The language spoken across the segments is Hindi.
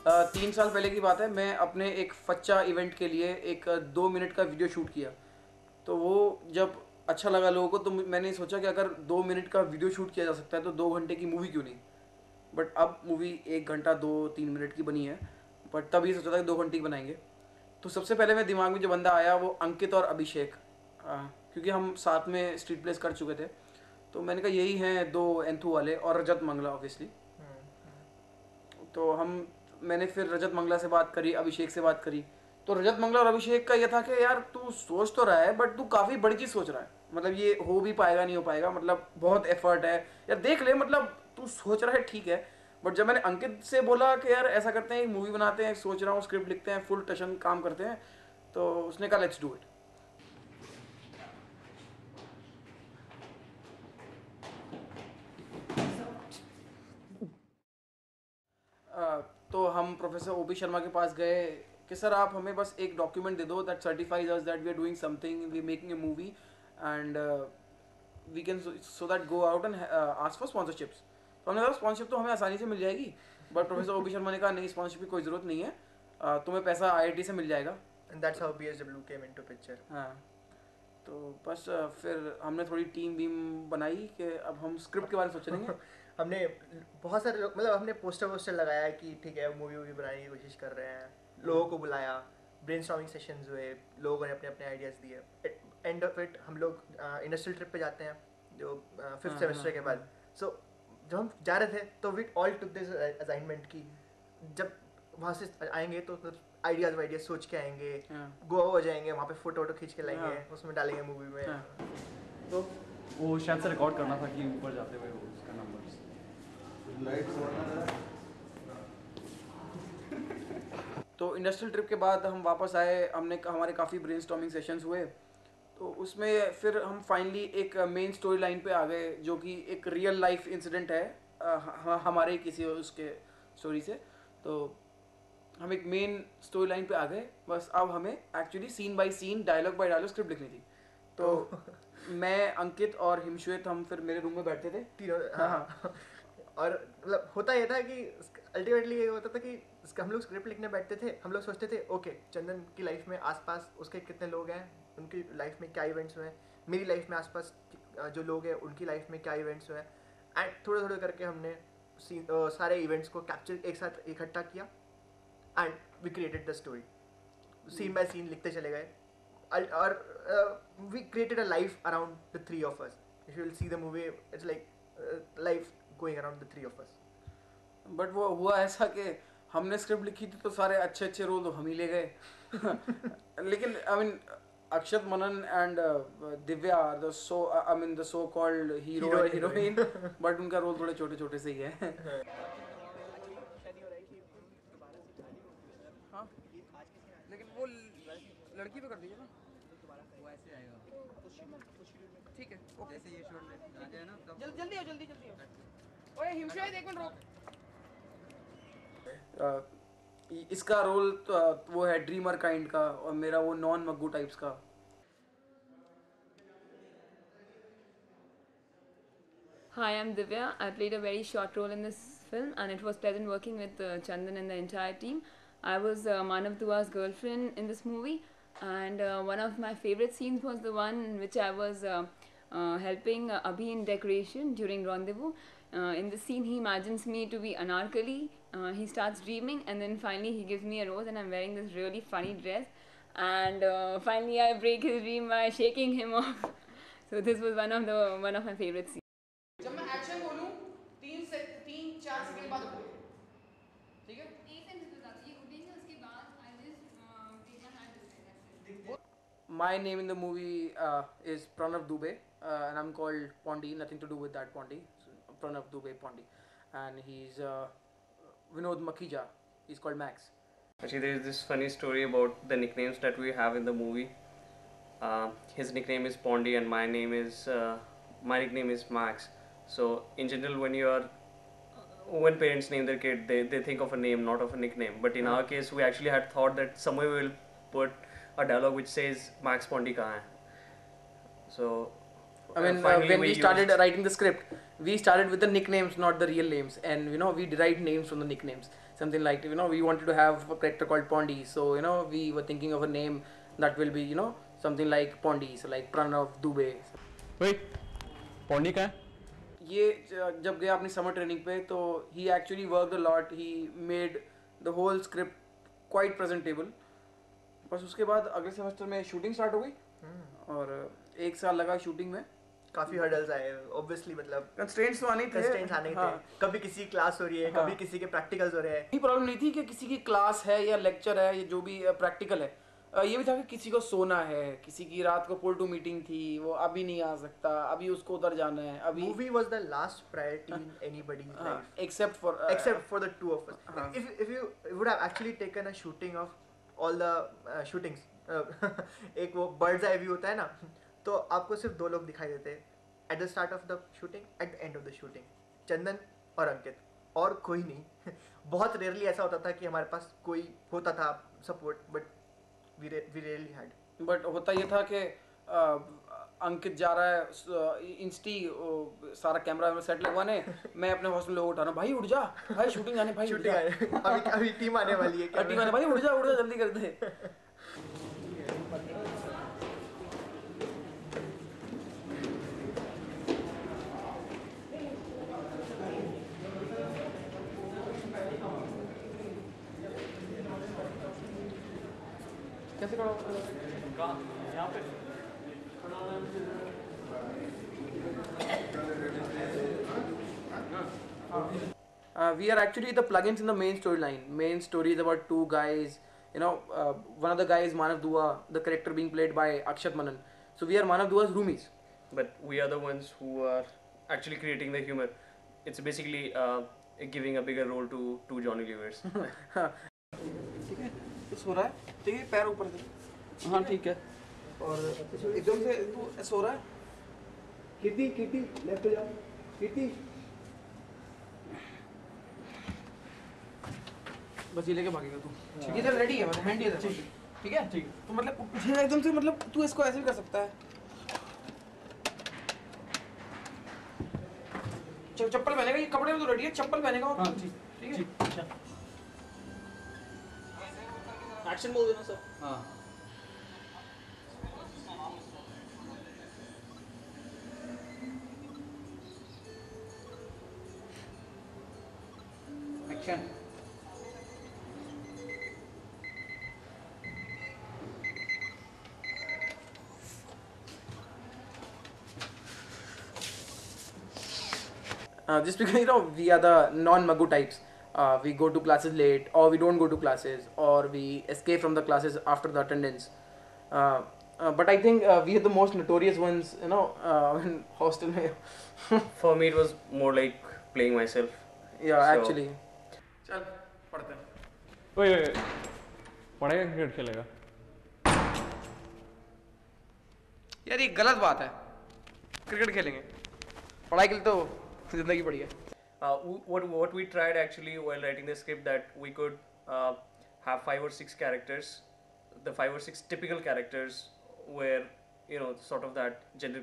3 साल पहले की बात है, मैं अपने एक फच्चा इवेंट के लिए एक 2 मिनट का वीडियो शूट किया। तो वो जब अच्छा लगा लोगों को, तो मैंने सोचा कि अगर 2 मिनट का वीडियो शूट किया जा सकता है तो 2 घंटे की मूवी क्यों नहीं। बट अब मूवी 1 घंटा 2-3 मिनट की बनी है, बट तब ये सोचा था कि 2 घंटे की बनाएंगे। तो सबसे पहले मेरे दिमाग में जो बंदा आया वो अंकित और अभिषेक, क्योंकि हम साथ में स्ट्रीट प्लेस कर चुके थे। तो मैंने कहा यही हैं दो एंथू वाले, और रजत मंगला ऑब्वियसली। तो मैंने फिर रजत मंगला से बात करी, अभिषेक से बात करी। तो रजत मंगला और अभिषेक का ये था कि यार तू सोच तो रहा है, बट तू काफ़ी बड़ी चीज़ सोच रहा है, मतलब ये हो भी पाएगा नहीं हो पाएगा, मतलब बहुत एफर्ट है यार, देख ले, मतलब तू सोच रहा है ठीक है। बट जब मैंने अंकित से बोला कि यार ऐसा करते हैं, मूवी बनाते हैं, सोच रहा हूँ, स्क्रिप्ट लिखते हैं, फुल टशन काम करते हैं, तो उसने कहा लेट्स डू इट। तो हम प्रोफेसर ओपी शर्मा के पास गए कि सर आप हमें बस एक डॉक्यूमेंट दे दो that certifies us that we are doing something, we making a movie, and we can so that go out and ask for sponsorships. तो हमने कहा स्पॉन्सरशिप तो हमें आसानी से मिल जाएगी, बट प्रोफेसर ओपी शर्मा ने कहा नहीं, स्पॉन्सरशिप की कोई ज़रूरत नहीं है, तुम्हें पैसा आईआईटी से मिल जाएगा। And that's how BSW came into picture. हाँ, तो बस फिर हमने थोड़ी टीम वीम बनाई कि अब हम स्क्रिप्ट के बारे में सोचेंगे। हमने बहुत सारे लोग, मतलब हमने पोस्टर लगाया कि ठीक है मूवी वूवी बनाने की कोशिश कर रहे हैं, लोगों को बुलाया, ब्रेनस्टॉर्मिंग सेशंस हुए, लोगों ने अपने अपने आइडियाज़ दिए। एंड ऑफ इट हम लोग इंडस्ट्रियल ट्रिप पे जाते हैं जो 5th सेमेस्टर के बाद। सो जब हम जा रहे थे तो we all took this assignment की जब वहाँ से आएंगे तो आइडियाज़ वाइडियाज सोच के आएंगे, गोवा हो जाएंगे, वहाँ पे फोटो वोटो खींच के लाएंगे, उसमें डालेंगे मूवी में। तो वो शायद से रिकॉर्ड करना था कि ऊपर जाते हुए उसका नंबर। तो इंडस्ट्रियल ट्रिप के बाद हम वापस आए, हमारे काफ़ी ब्रेनस्टॉर्मिंग सेशंस हुए। तो उसमें फिर हम फाइनली एक मेन स्टोरी लाइन पे आ गए, जो कि एक रियल लाइफ इंसिडेंट है हमारे किसी उसके स्टोरी से। तो हम एक मेन स्टोरी लाइन पे आ गए, बस अब हमें actually scene by scene, dialogue by dialogue script लिखनी थी। तो मैं, अंकित और हिमश्वेत, हम फिर मेरे रूम में बैठते थे तीनों। हाँ। और मतलब होता ये था कि अल्टीमेटली ये होता था कि हम लोग स्क्रिप्ट लिखने बैठते थे, हम लोग सोचते थे ओके चंदन की लाइफ में आसपास उसके कितने लोग हैं, उनकी लाइफ में क्या इवेंट्स हुए हैं, मेरी लाइफ में आसपास जो लोग हैं उनकी लाइफ में क्या इवेंट्स हुए हैं, एंड थोड़े थोड़े करके हमने सारे इवेंट्स को कैप्चर एक साथ इकट्ठा किया and we created the story. Scene by scene लिखते चले गए और we created a life around the three of us. If you will see the movie it's like life going around the three of us. But वो हुआ ऐसा कि हमने स्क्रिप्ट लिखी थी तो सारे अच्छे अच्छे रोल तो हम ही ले गए। लेकिन I mean Akshat Manan and Divya are the so called hero and heroine, but उनका रोल थोड़े छोटे छोटे से ही है। हाँ, लेकिन वो लड़की पे कर दीजिए ना, वो ऐसे आएगा ठीक है ओके। जैसे ये शॉट आ जाए ना तब जल्दी आओ। ओए हिमशेद, एक मिनट रोक। इसका रोल तो वो है ड्रीमर काइंड का, और मेरा वो नॉन मग्गू टाइप्स का। Hi, I'm Divya. I played a very short role in this film, and it was pleasant working with Chandan and the entire team. I was Manav Dua's girlfriend in this movie, and one of my favorite scenes was the one in which I was helping Abhi in decoration during Rendezvous. In this scene, he imagines me to be Anarkali. He starts dreaming, and then finally he gives me a rose, and I'm wearing this really funny dress. And finally, I break his dream by shaking him off. So this was one of my favorite scenes. जब मैं एक्शन बोलूं 3-4 सेकंड बाद उठो, ठीक है? My name in the movie is Pranav Dubey, and I'm called Pondi. Nothing to do with that Pondi. So, Pranav Dubey Pondi, and he's Vinod Makhija. He's called Max. Actually, there is this funny story about the nicknames that we have in the movie. His nickname is Pondi, and my nickname is Max. So, in general, when parents name their kid, they think of a name, not of a nickname. But in our case, we actually had thought that somewhere we will put a dialogue which says Max Pondi kahan hai. So, I mean, when we started writing the script, we started with the nicknames, not the real names, and we derived names from the nicknames. something like, you know, we wanted to have a character called Pondy, so you know we were thinking of a name that will be, you know, something like Pondy, so like Pranav Dubey. वही पौंडी का है ये जब गया अपनी समर ट्रेनिंग पे तो he actually worked a lot, he made the whole script quite presentable. बस उसके बाद अगले सेमेस्टर में शूटिंग स्टार्ट हो गई और 1 साल लगा शूटिंग में. काफी हर्डल्स आए ऑब्वियसली, मतलब कंस्ट्रेंट्स तो आने ही थे. कंस्ट्रेंट्स आने थे. कभी किसी की क्लास हो रही है, कभी किसी के प्रैक्टिकल्स हो रहे हैं. ये प्रॉब्लम नहीं थी कि किसी की क्लास है या लेक्चर है या जो भी प्रैक्टिकल है. ये भी था कि किसी को सोना है, किसी की रात को पोल टू मीटिंग थी, वो अभी नहीं आ सकता, अभी उसको उधर जाना है. अभी movie was the last priority in anybody's life except for the two of us. If you would have actually taken a shooting of all the shootings, एक वो bird's eye view होता है ना, तो आपको सिर्फ 2 लोग दिखाई देते at the start of the shooting, at the end of the shooting, चंदन और अंकित, और कोई नहीं. बहुत रेयरली ऐसा होता था कि हमारे पास कोई होता था support, but we rarely had. But होता ये था कि अंकित जा रहा है इंस्टी सारा कैमरा में सेट लगवाने, मैं अपने हॉस्टल लोग उठा रहा हूँ, भाई उठ जा, भाई शूटिंग आने, भाई शूटिंग आने, अभी टीम आने वाली है, टीम आने, भाई उठ जा जल्दी कर दे. कैसे खड़ा यहाँ पे we are actually the plugins in the main storyline. Main story is about 2 guys. You know, one of the guys, Manav Dua, the character being played by Akshat Manan. So we are Manav Dua's roomies. But we are the ones who are actually creating the humor. It's basically giving a bigger role to Johnny Levers. ठीक है, तो सो रहा है, ठीक है, पैर ऊपर से. हाँ ठीक है और एकदम से तू सो रहा है. कीर्ति लेफ्ट पे जाओ. कीर्ति बस ये लेके भागेगा तू. ठीक है, चल रेडी है, मतलब हैंड ये दे. ठीक है, ठीक तो मतलब उठेगा एकदम से, मतलब तू इसको ऐसे भी कर सकता है. चप्पल पहनेगा, ये कपड़े में तो रेडी है, चप्पल पहनेगा. हाँ ठीक है. एक्शन बोल देना सर. हाँ action. Just because, you know, we are the non-Magu types. We go to classes late, or we don't go to classes, or we escape from the classes after the attendance. But I think we are the most notorious ones, you know, in hostel mein. For me, it was more like playing myself. Yeah, So- actually. चल पढ़ते हैं. ओए पढ़ेगा क्रिकेट खेलेगा यार ये गलत बात है. क्रिकेट खेलेंगे, पढ़ाई के लिए तो जिंदगी पड़ी है. What we tried actually while writing the script, that we could have 5 or 6 characters, the 5 or 6 typical characters, where you know sort of that gender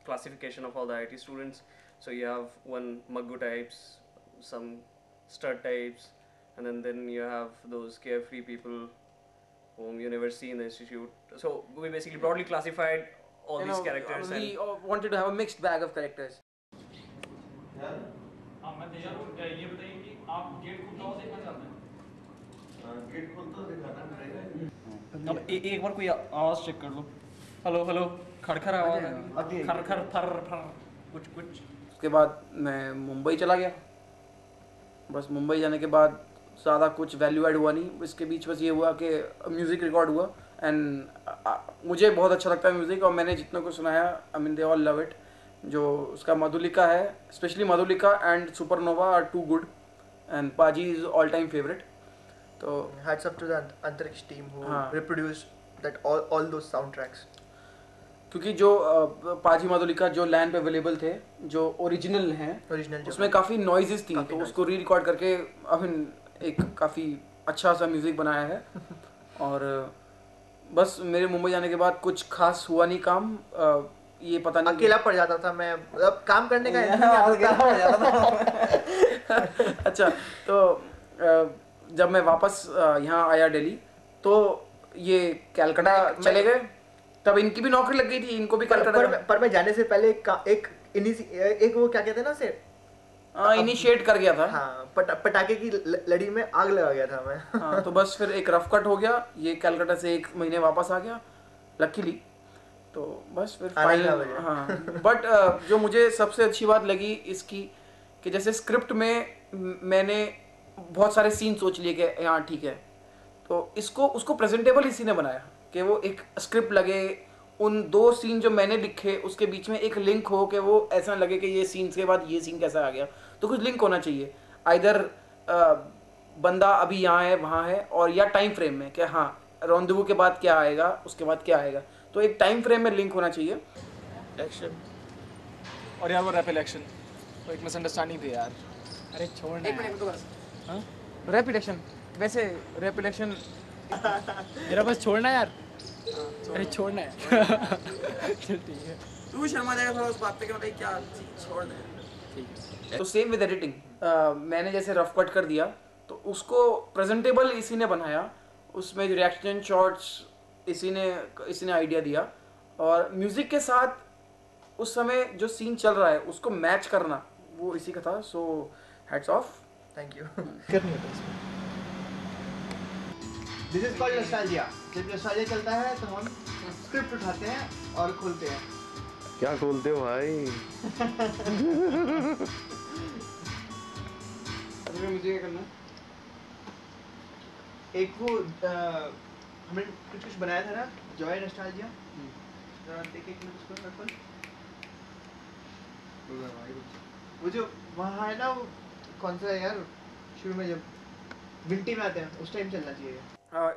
classification of all the IT students. So you have one Maggu types, some stud types, and then you have those carefree people whom you never see in the institute. So we basically broadly classified all You these know, characters. we wanted to have a mixed bag of characters. हाँ मैं तैयार हूँ. ये बताइए कि आप गेट खुलता हुआ देखना चाहते हैं? गेट खोलता दिखाना पड़ेगा. अब एक बार कोई आवाज़ चेक कर लो. हेलो हेलो खड़खड़ आवाज़ है. खर खर फर फर कुछ उसके बाद मैं मुंबई चला गया. बस मुंबई जाने के बाद ज़्यादा कुछ वैल्यू ऐड हुआ नहीं. इसके बीच बस ये हुआ कि म्यूज़िक रिकॉर्ड हुआ, एंड मुझे बहुत अच्छा लगता है म्यूज़िक, और मैंने जितना कुछ सुनाया, I mean they all love it. जो उसका मधुलिका है, specially Madhulika and supernova are too good, and Paaji is all time favourite. तो hats up to the अंतरिक्ष team who हाँ. reproduced that all those soundtracks. क्योंकि जो पाजी मधुलिका जो लैंड पे अवेलेबल थे, जो ओरिजिनल हैं, Original जो उसमें काफ़ी नॉइजेस थी, काफी तो noise उसको री रिकॉर्ड करके आई मीन एक काफ़ी अच्छा सा म्यूज़िक बनाया है. और बस मेरे मुंबई जाने के बाद कुछ खास हुआ नहीं काम. ये पता नहीं अकेला पड़ जाता था मैं, मतलब काम करने का अकेला पड़ जाता था. अच्छा, तो जब मैं वापस यहाँ आया दिल्ली तो ये कलकत्ता चले गए, तब इनकी भी नौकरी लग गई थी, इनको भी कलकत्ता। पर मैं जाने से पहले एक वो क्या कहते हैं ना उसे, इनिशिएट कर गया था। हाँ, पटाखे की लड़ी में आग लगा गया था मैं। हाँ, तो बस फिर एक रफ कट हो गया, ये कलकत्ता से 1 महीने वापस आ गया लकीली, तो बस फिर फाइनल। हाँ, बट जो मुझे सबसे अच्छी बात लगी इसकी कि जैसे स्क्रिप्ट में मैंने बहुत सारे सीन सोच लिए कि हाँ ठीक है, तो उसको प्रेजेंटेबल इसी ने बनाया कि वो एक स्क्रिप्ट लगे, उन 2 सीन जो मैंने लिखे उसके बीच में एक लिंक हो कि वो ऐसा लगे कि ये सीन के बाद ये सीन कैसा आ गया, तो कुछ लिंक होना चाहिए, आइदर बंदा अभी यहाँ है वहाँ है, और या टाइम फ्रेम में कि हाँ रॉन्डेवू के बाद क्या आएगा, उसके बाद क्या आएगा, तो एक टाइम फ्रेम में लिंक होना चाहिए। एक्शन और यार वो रैप इलेक्शन तो एक मिसअंडरस्टैंडिंग थी यार। अरे छोड़ ना, 1 मिनट तो हाँ रैप इलेक्शन, वैसे रैप इलेक्शन मेरा बस छोड़ना यार। अरे छोड़ना है। चल ठीक है, तू शर्मा जाएगा थोड़ा उस बात पे कि भाई क्या छोड़ दे। ठीक है। तो सेम विद एडिटिंग, मैंने जैसे रफ कट कर दिया तो उसको प्रेजेंटेबल इसी ने बनाया, उसमें जो रिएक्शन शॉट्स इसी ने आइडिया दिया, और म्यूजिक के साथ उस समय जो सीन चल रहा है उसको मैच करना वो इसी का था। So hats off, thank you. करनी होता है इसमें। This is called nostalgia. जब नॉस्टैल्जिया चलता है तो हम स्क्रिप्ट उठाते हैं और खोलते हैं। क्या खोलते हो भाई? अभी मुझे क्या करना है? एक वो हमने कुछ बनाया था ना, जॉय नॉस्टैल्जिया। जरा देखिए एक मिनट उसको रखो। वो जो वहाँ है ना, वो कौन सा है यार, शुरू में जब विंटी में आते हैं उस टाइम चलना चाहिए।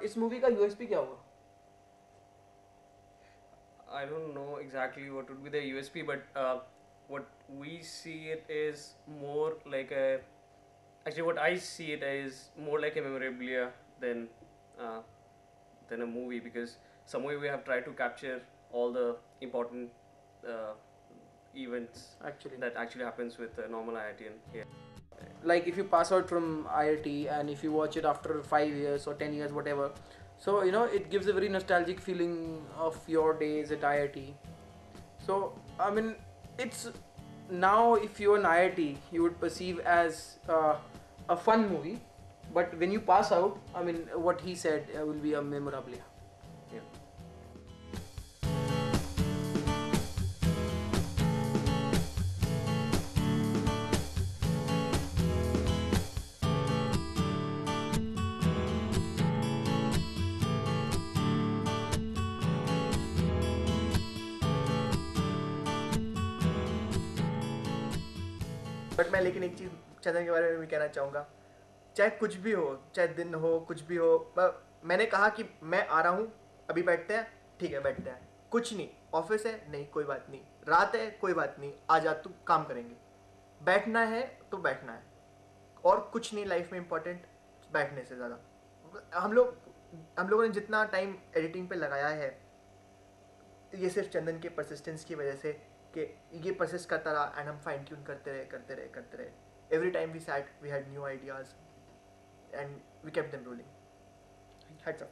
इस मूवी का यूएसपी क्या होगा? I don't know exactly what would be the USP, but what we see it is more like a. Actually, what I see it is more like a memorabilia than a movie, because some way we have tried to capture all the important events that actually happens with a normal IITian here. Like if you pass out from IIT and if you watch it after 5 years or 10 years, whatever, so you know it gives a very nostalgic feeling of your days at IIT. So I mean, it's now if you're an IIT, you would perceive as a fun movie, but when you pass out, I mean, what he said will be a memorabilia. Yeah. But मैं लेकिन एक चीज़ चंदन के बारे में भी कहना चाहूँगा, चाहे कुछ भी हो, चाहे दिन हो, कुछ भी हो, मैंने कहा कि मैं आ रहा हूँ, अभी बैठते हैं, ठीक है बैठते हैं, कुछ नहीं, ऑफिस है नहीं कोई बात नहीं, रात है कोई बात नहीं, आ जा तू काम करेंगे, बैठना है तो बैठना है, और कुछ नहीं लाइफ में इम्पोर्टेंट बैठने से ज़्यादा। हम लोगों ने जितना टाइम एडिटिंग पे लगाया है, ये सिर्फ चंदन के परसिस्टेंस की वजह से, कि ये परसिस्ट करता रहा एंड हम फाइन ट्यून करते रहे। Every time we sat, we had new ideas and we kept them rolling. Heads up.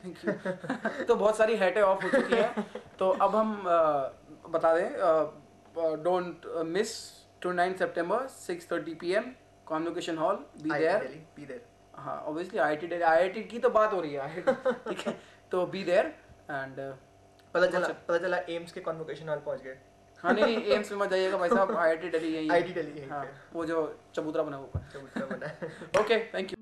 Thank you. तो बहुत सारी हैटें ऑफ हो चुकी हैं, तो अब हम बता दें, don't miss 29 September 6:30 PM convocation hall, be there. हाँ ऑब्वियसली IIT की तो बात हो रही है, ठीक है, तो बी देयर एंड पता चला एम्स के कॉन्वोकेशन हॉल पहुंच गए। हाँ नहीं एम्स में मत जाइएगा भाई साहब, IIT दिल्ली यही है। IIT दिल्ली है। हाँ, वो जो चबूतरा बना हुआ है। चबूतरा बना है। Okay, thank you.